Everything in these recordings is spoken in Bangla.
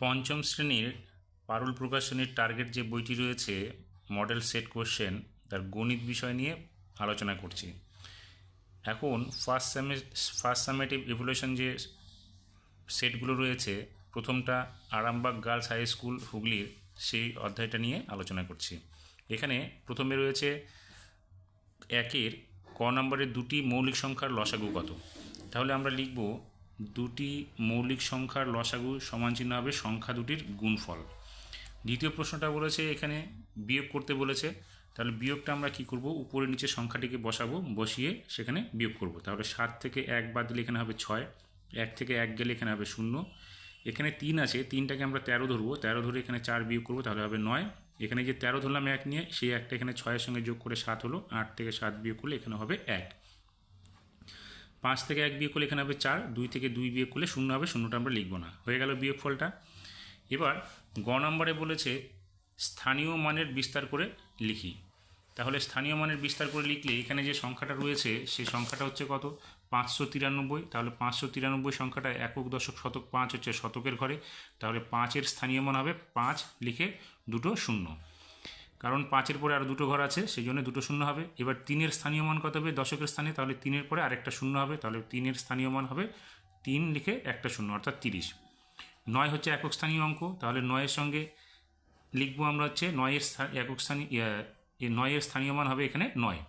পঞ্চম শ্রেণীর পারুল প্রকাশনীর টার্গেট যে বইটি রয়েছে মডেল সেট কোশ্চেন, তার গণিত বিষয় নিয়ে আলোচনা করছি। এখন ফার্স্ট সামেটিভ ইভ্যালুয়েশন যে সেটগুলো রয়েছে, প্রথমটা আরামবাগ গার্লস হাই স্কুল হুগলির, সেই অধ্যায়টা নিয়ে আলোচনা করছি। এখানে প্রথমে রয়েছে একের ক নম্বরের দুটি মৌলিক সংখ্যার লসাগু কত। তাহলে আমরা লিখব দুটি মৌলিক সংখ্যার লসাগু সমান চিহ্ন হবে সংখ্যা দুটির গুণফল। দ্বিতীয় প্রশ্নটা বলেছে এখানে বিয়োগ করতে বলেছে, তাহলে বিয়োগটা আমরা কি করব, উপরে নিচে সংখ্যাটিকে বসাবো, বসিয়ে সেখানে বিয়োগ করব। তাহলে 7 থেকে 1 বাদ দিলে এখানে হবে 6, 1 থেকে 1 গেলে এখানে হবে 0, এখানে 3 আছে, 3টাকে আমরা 13 ধরবো, 13 ধরে এখানে 4 বিয়োগ করবো, তাহলে হবে 9। এখানে যে 13 ধরলাম 1 নিয়ে, সেই একটা এখানে 6-এর সঙ্গে যোগ করে 7 হলো, 8 থেকে 7 বিয়োগ করলে এখানে হবে 1। 5 থেকে 1 বিয়োগ করলে এখানে হবে 4, 2 থেকে 2 বিয়োগ করলে 0 হবে, 0টা আমরা লিখবো না, হয়ে গেল বিয়োগফলটা। এবার গ নম্বরে বলেছে স্থানীয় মানের বিস্তার করে লিখি। তাহলে স্থানীয় মানের বিস্তার করে লিখলে এখানে যে সংখ্যাটা রয়েছে সেই সংখ্যাটা হচ্ছে কত, 593। তাহলে 593 সংখ্যাটা একক দশক শতক 5 হচ্ছে শতকের ঘরে, তাহলে 5-এর স্থানীয় মান হবে 5, লিখে দুটো শূন্য, কারণ 5-এর পরে আর দুটো ঘর আছে সেই জন্য দুটো শূন্য হবে। এবার 3-এর স্থানীয় মান কত হবে দশকের স্থানে, তাহলে 3-এর পরে আরেকটা শূন্য হবে, তাহলে 3-এর স্থানীয় মান হবে 3, লিখে একটা শূন্য, অর্থাৎ 30। 9 হচ্ছে একক স্থানীয় অঙ্ক, তাহলে 9-এর সঙ্গে লিখবো আমরা হচ্ছে 9-এর একক স্থানীয় 9-এর স্থানীয় মান হবে এখানে 9।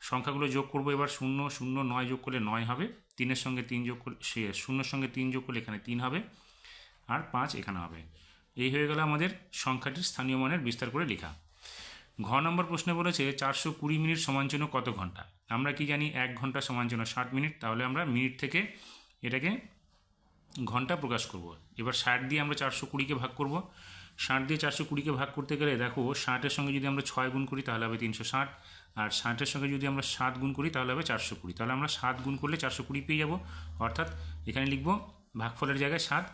সংখ্যাগুলো যোগ করবো, এবার 0 0 9 যোগ করলে 9 হবে, 3-এর সঙ্গে 3 যোগ করলে 0-এর সঙ্গে 3 যোগ করলে এখানে 3 হবে, আর 5 এখানে হবে। এই হয়ে গেল আমাদের সংখ্যাটির স্থানীয় মানের বিস্তার করে লেখা। ঘ নম্বর প্রশ্নে বলেছে 420 মিনিট সমানচিহ্ন কত ঘন্টা। আমরা কি জানি 1 ঘন্টা সমানচিহ্ন 60 মিনিট, তাহলে আমরা মিনিট থেকে এটাকে ঘন্টা প্রকাশ করব। এবার 60 দিয়ে আমরা 420কে ভাগ করব। 60 দিয়ে 420কে ভাগ করতে গেলে দেখো 60-এর সঙ্গে যদি আমরা 6 গুণ করি তাহলে হবে 360, আর 60-এর সঙ্গে যদি আমরা 7 গুণ করি তাহলে হবে 420। তাহলে আমরা 7 গুণ করলে 420 পেয়ে যাব, অর্থাৎ এখানে লিখব ভাগফলের জায়গায় 7,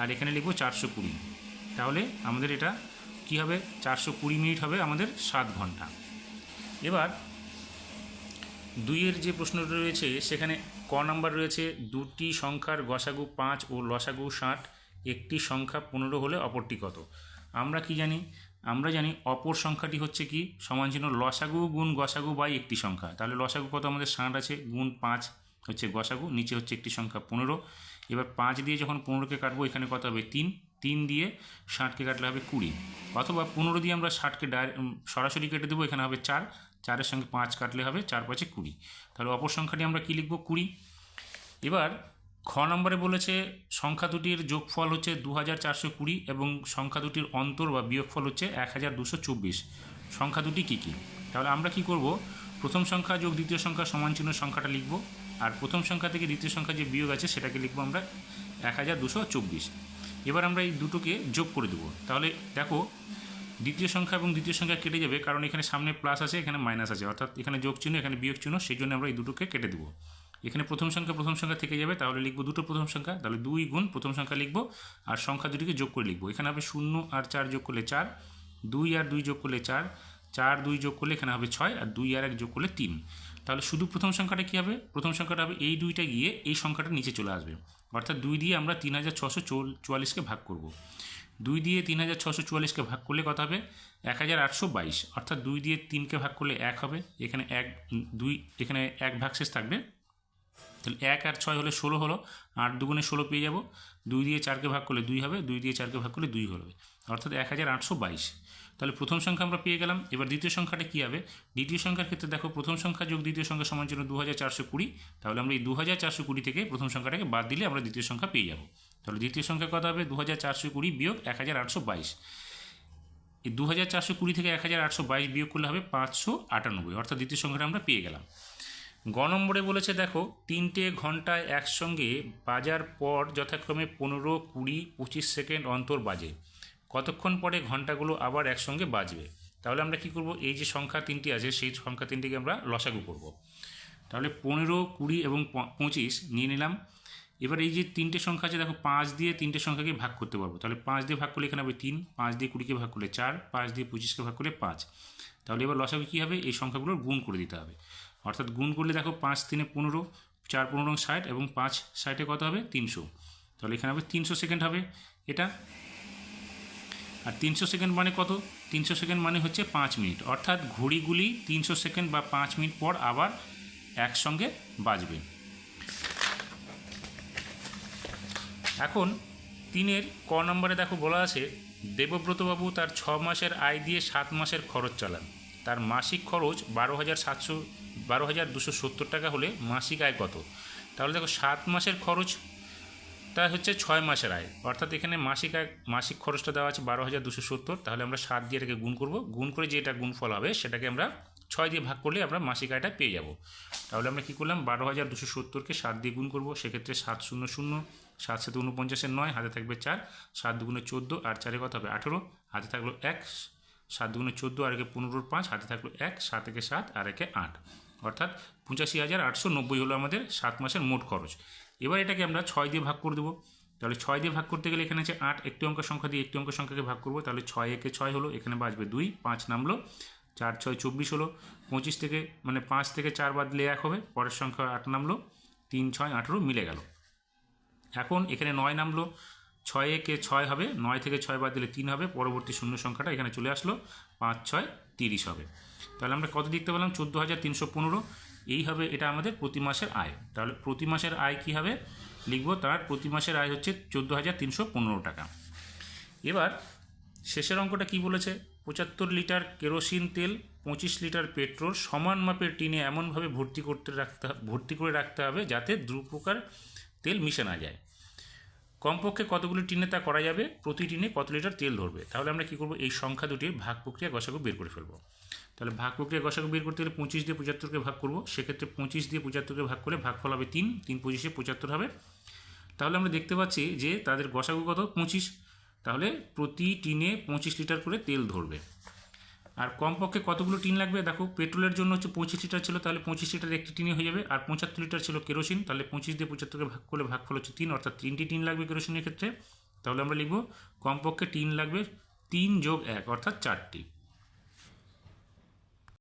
আর এখানে লিখব 420। তাহলে আমাদের এটা কি হবে, 420 মিনিট হবে আমাদের 7 ঘন্টা। এবার 2-এর যে প্রশ্নটা রয়েছে সেখানে ক নাম্বার রয়েছে দুটি সংখ্যার গসাগু 5 ও লসাগু 60, একটি সংখ্যা 15 হলে অপরটি কত। আমরা কি জানি, আমরা জানি অপর সংখ্যাটি হচ্ছে কি সমানচিহ্ন লসাগু গুণ গসাগু বাই একটি সংখ্যা। তাহলে লসাগু কত আমাদের 60 আছে, গুণ 5 হচ্ছে গসাগু, নিচে হচ্ছে একটি সংখ্যা 15। এবার 5 দিয়ে যখন 15কে কাটবো এখানে কত হবে 3, 3 দিয়ে 60কে কাটলে হবে 20, অথবা 15 দিয়ে আমরা 60কে সরাসরি কেটে দেবো, এখানে হবে 4, 4-এর সঙ্গে 5 কাটলে হবে 4 5 20। তাহলে অপর সংখ্যাটি আমরা কি লিখব 20। এবার খ নম্বরে বলেছে সংখ্যা দুটির যোগফল হচ্ছে 2420 এবং সংখ্যা দুটির অন্তর বা বিয়োগফল হচ্ছে 1224। সংখ্যা দুটি কী কী, তাহলে আমরা কি করব, প্রথম সংখ্যা যোগ দ্বিতীয় সংখ্যা সমানচিহ্ন সংখ্যাটা লিখব, আর প্রথম সংখ্যা থেকে দ্বিতীয় সংখ্যা যে বিয়োগ আছে সেটাকে লিখব আমরা 1224। এবার আমরা এই দুটোকে যোগ করে দেবো। তাহলে দেখো দ্বিতীয় সংখ্যা এবং দ্বিতীয় সংখ্যা কেটে যাবে, কারণ এখানে সামনে প্লাস আছে এখানে মাইনাস আছে, অর্থাৎ এখানে যোগ চিহ্ন এখানে বিয়োগ চিহ্ন, সেই জন্য আমরা এই দুটোকে কেটে দেবো। এখানে প্রথম সংখ্যা থেকে যাবে, তাহলে লিখবো দুটো প্রথম সংখ্যা, তাহলে 2 গুণ প্রথম সংখ্যা লিখবো, আর সংখ্যা দুটিকে যোগ করে লিখবো। এখানে হবে 0 আর 4 যোগ করলে 4, 2 আর 2 যোগ করলে 4, 4 2 যোগ করলে এখানে হবে 6, আর 2 আর 1 যোগ করলে 3। তাহলে শুধু প্রথম সংখ্যাটা কী হবে, প্রথম সংখ্যাটা হবে এই 2টা গিয়ে এই সংখ্যাটা নিচে চলে আসবে, অর্থাৎ 2 দিয়ে আমরা 3644কে ভাগ করব। 2 দিয়ে 3644কে ভাগ করলে কত হবে 1822, অর্থাৎ 2 দিয়ে 3কে ভাগ করলে 1 হবে, এখানে 1 2 এখানে 1 ভাগশেষ থাকবে, তাহলে 1 আর 6 হলে 16 হলো, 8 দুগুণে 16 পেয়ে যাব। 2 দিয়ে 4কে ভাগ করলে 2 হবে, 2 দিয়ে 4কে ভাগ করলে 2 হবে, অর্থাৎ 1822। তাহলে প্রথম সংখ্যা আমরা পেয়ে গেলাম। এবার দ্বিতীয় সংখ্যাটা কী হবে, দ্বিতীয় সংখ্যার ক্ষেত্রে দেখো প্রথম সংখ্যা যোগ দ্বিতীয় সংখ্যা সমানচিহ্ন 2420, তাহলে আমরা এই 2420 থেকে প্রথম সংখ্যাটাকে বাদ দিলে আমরা দ্বিতীয় সংখ্যা পেয়ে যাব। তাহলে দ্বিতীয় সংখ্যা কত হবে 2420 বিয়োগ 1822। এই 2420 থেকে 1822 বিয়োগ করলে হবে 598, অর্থাৎ দ্বিতীয় সংখ্যাটা আমরা পেয়ে গেলাম। গ নম্বরে বলেছে দেখো 3টে ঘন্টায় একসঙ্গে বাজার পর যথাক্রমে 15, 20, 25 সেকেন্ড অন্তর বাজে, কতক্ষণ পরে ঘন্টাগুলো আবার একসঙ্গে বাজবে। তাহলে আমরা কি করব, এই যে সংখ্যা 3টি আছে সেই সংখ্যা 3টিকে আমরা লসাগু করব। তাহলে 15, 20 এবং 25 নিয়ে নিলাম। এবার এই যে 3টে সংখ্যা আছে দেখো 5 দিয়ে 3টে সংখ্যাকে ভাগ করতে পারবো, তাহলে 5 দিয়ে ভাগ করলে এখানে হবে 3, 5 দিয়ে 20কে ভাগ করলে 4, 5 দিয়ে 25কে ভাগ করলে 5। তাহলে এবার লসাগু কী হবে, এই সংখ্যাগুলোর গুণ করে দিতে হবে, অর্থাৎ গুণ করলে দেখো 5 3 15, 4 15 60 এবং 5 60 কত হবে 300, তাহলে এখানে হবে 300 সেকেন্ড হবে এটা। আর 300 সেকেন্ড মানে কত? 300 সেকেন্ড মানে হচ্ছে 5 মিনিট, অর্থাৎ ঘড়িগুলি 300 সেকেন্ড বা 5 মিনিট পর আবার একসঙ্গে বাজবে। এখন 3-এর ক নম্বরে দেখো বলা আছে, দেবব্রতবাবু তার 6 মাসের আয় দিয়ে 7 মাসের খরচ চালান। তার মাসিক খরচ 12,270 টাকা হলে মাসিক আয় কত? তাহলে দেখো 7 মাসের খরচ তা হচ্ছে 6 মাসের আয়, অর্থাৎ এখানে মাসিক খরচটা দেওয়া আছে 12,270, তাহলে আমরা 7 দিয়ে এটাকে গুণ করব, গুণ করে যেটা গুণফল হবে সেটাকে আমরা 6 দিয়ে ভাগ করলে আমরা মাসিক আয়টা পেয়ে যাব। তাহলে আমরা কী করলাম, 12,270কে 7 দিয়ে গুণ করব, সেক্ষেত্রে 7 শূন্য শূন্য, 7 7 49-এর 9, হাতে থাকবে 4, 7 দুগুণে 14, আর 4 কত হবে 18, হাতে থাকলো 1, 7 দুগুণে 14, আর একে 15-র 5, হাতে থাকলো 1, 7 একে 7, আর একে 8, অর্থাৎ 85,890 হলো আমাদের 7 মাসের মোট খরচ। এবার এটাকে আমরা 6 দিয়ে ভাগ করে দেবো। তাহলে 6 দিয়ে ভাগ করতে গেলে এখানে আছে 8, একটি অঙ্ক সংখ্যা দিয়ে একটি অঙ্ক সংখ্যাকে ভাগ করবো, তাহলে 6 একে 6 হলো, এখানে বাজবে 2, 5 নামলো, 4 6 24 হলো, 25 থেকে মানে 5 থেকে 4 বাদ দিলে 1 হবে, পরের সংখ্যা 8 নামলো, 3 6 18 মিলে গেল। এখন এখানে 9 নামলো, 6 একে 6 হবে, 9 থেকে 6 বাদ দিলে 3 হবে, পরবর্তী শূন্য সংখ্যাটা এখানে চলে আসলো, 5 6 30 হবে। তাহলে আমরা কত দেখতে পেলাম, 14,315। এই হবে এটা আমাদের প্রতি মাসের আয়। তাহলে প্রতি মাসের আয় কী হবে লিখবো, তার প্রতি মাসের আয় হচ্ছে 14,315 টাকা। এবার শেষের অঙ্কটা কি বলেছে, 75 লিটার কেরোসিন তেল, 25 লিটার পেট্রোল সমান মাপের টিনে এমনভাবে ভর্তি করে রাখতে হবে যাতে দু প্রকার তেল মিশে না যায়। কমপক্ষে কতগুলি টিনে তা করা যাবে, প্রতি টিনে কত লিটার তেল ধরবে। তাহলে আমরা কী করবো, এই সংখ্যা দুটির ভাগ প্রক্রিয়া গসাগু বের করে ফেলবো। তাহলে ভাগ প্রক্রিয়া গসাগু বের করতে গেলে 25 দিয়ে 75কে ভাগ করবো, সেক্ষেত্রে 25 দিয়ে 75কে ভাগ করলে ভাগফল হবে 3, 3 25-এ 75 হবে। তাহলে আমরা দেখতে পাচ্ছি যে তাদের গসাগু কত, 25। তাহলে প্রতি টিনে 25 লিটার করে তেল ধরবে। আর কমপক্ষে কতগুলো টিন লাগবে, দেখো পেট্রোলের জন্য হচ্ছে 25 লিটার ছিল, তাহলে 25 লিটার একটি টিনে হয়ে যাবে। আর 75 লিটার ছিল কেরোসিন, তাহলে 25 দিয়ে 75কে ভাগ করলে ভাগফল হচ্ছে 3, অর্থাৎ 3টি টিন লাগবে কেরোসিনের ক্ষেত্রে। তাহলে আমরা লিখব কমপক্ষে টিন লাগবে 3 যোগ 1, অর্থাৎ 4টি।